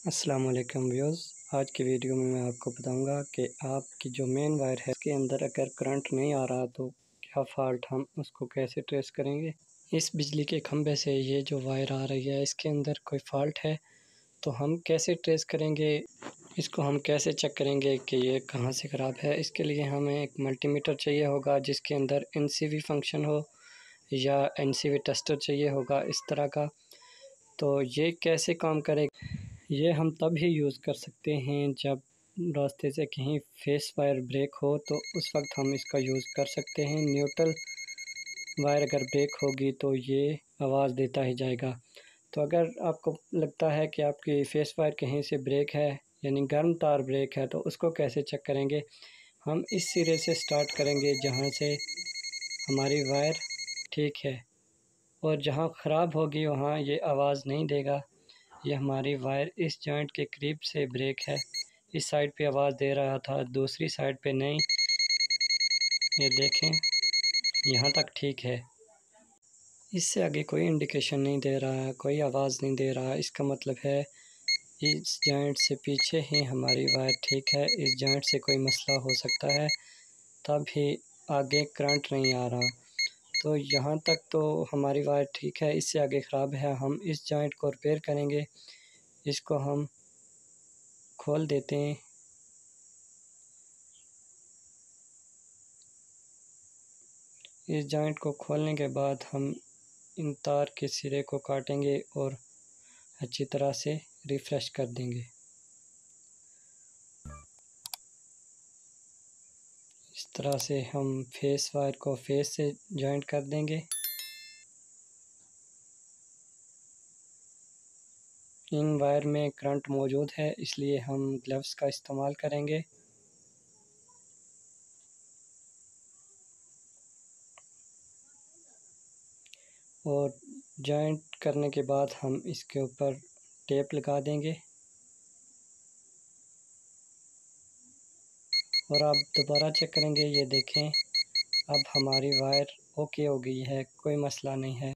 अस्सलाम वालेकुम व्यूअर्स। आज की वीडियो में मैं आपको बताऊंगा कि आपकी जो मेन वायर है उसके अंदर अगर करंट नहीं आ रहा तो क्या फ़ॉल्ट, हम उसको कैसे ट्रेस करेंगे। इस बिजली के खंभे से ये जो वायर आ रही है इसके अंदर कोई फ़ॉल्ट है तो हम कैसे ट्रेस करेंगे, इसको हम कैसे चेक करेंगे कि ये कहाँ से ख़राब है। इसके लिए हमें एक मल्टीमीटर चाहिए होगा जिसके अंदर NCV फंक्शन हो या NCV टेस्टर चाहिए होगा इस तरह का। तो ये कैसे काम करेगा, ये हम तब ही यूज़ कर सकते हैं जब रास्ते से कहीं फेस वायर ब्रेक हो, तो उस वक्त हम इसका यूज़ कर सकते हैं। न्यूट्रल वायर अगर ब्रेक होगी तो ये आवाज़ देता ही जाएगा। तो अगर आपको लगता है कि आपकी फेस वायर कहीं से ब्रेक है यानी गर्म तार ब्रेक है तो उसको कैसे चेक करेंगे। हम इस सिरे से स्टार्ट करेंगे जहाँ से हमारी वायर ठीक है, और जहाँ ख़राब होगी वहाँ ये आवाज़ नहीं देगा। ये हमारी वायर इस जॉइंट के करीब से ब्रेक है, इस साइड पे आवाज़ दे रहा था, दूसरी साइड पे नहीं। ये देखें यहाँ तक ठीक है, इससे आगे कोई इंडिकेशन नहीं दे रहा है, कोई आवाज़ नहीं दे रहा। इसका मतलब है इस जॉइंट से पीछे ही हमारी वायर ठीक है। इस जॉइंट से कोई मसला हो सकता है तब ही आगे करंट नहीं आ रहा। तो यहाँ तक तो हमारी वायर ठीक है, इससे आगे ख़राब है। हम इस जॉइंट को रिपेयर करेंगे। इसको हम खोल देते हैं। इस जॉइंट को खोलने के बाद हम इन तार के सिरे को काटेंगे और अच्छी तरह से रिफ़्रेश कर देंगे। इस तरह से हम फेस वायर को फेस से जॉइंट कर देंगे। इन वायर में करंट मौजूद है इसलिए हम ग्लव्स का इस्तेमाल करेंगे। और जॉइंट करने के बाद हम इसके ऊपर टेप लगा देंगे। और आप दोबारा चेक करेंगे, ये देखें अब हमारी वायर ओके हो गई है, कोई मसला नहीं है।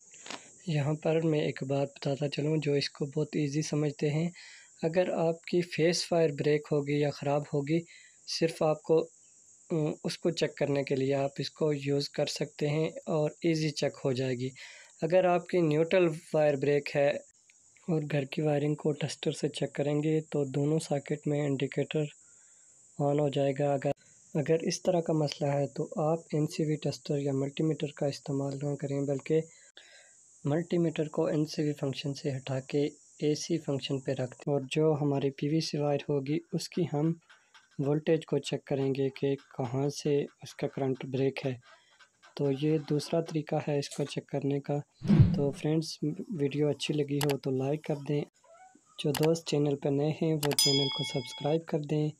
यहाँ पर मैं एक बात बताता चलूँ जो इसको बहुत इजी समझते हैं। अगर आपकी फेस वायर ब्रेक होगी या ख़राब होगी, सिर्फ़ आपको उसको चेक करने के लिए आप इसको यूज़ कर सकते हैं और इजी चेक हो जाएगी। अगर आपकी न्यूट्रल वायर ब्रेक है और घर की वायरिंग को टेस्टर से चेक करेंगे तो दोनों सॉकेट में इंडिकेटर ऑन हो जाएगा। अगर इस तरह का मसला है तो आप NCV टेस्टर या मल्टीमीटर का इस्तेमाल ना करें, बल्कि मल्टीमीटर को NCV फंक्शन से हटा के AC फंक्शन पे रख दें। और जो हमारी PVC वायर होगी उसकी हम वोल्टेज को चेक करेंगे कि कहाँ से उसका करंट ब्रेक है। तो ये दूसरा तरीका है इसको चेक करने का। तो फ्रेंड्स, वीडियो अच्छी लगी हो तो लाइक कर दें। जो दोस्त चैनल पर नए हैं वो चैनल को सब्सक्राइब कर दें।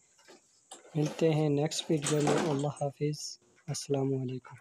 मिलते हैं नेक्स्ट वीडियो में। अल्लाह हाफिज़। अस्सलाम वालेकुम।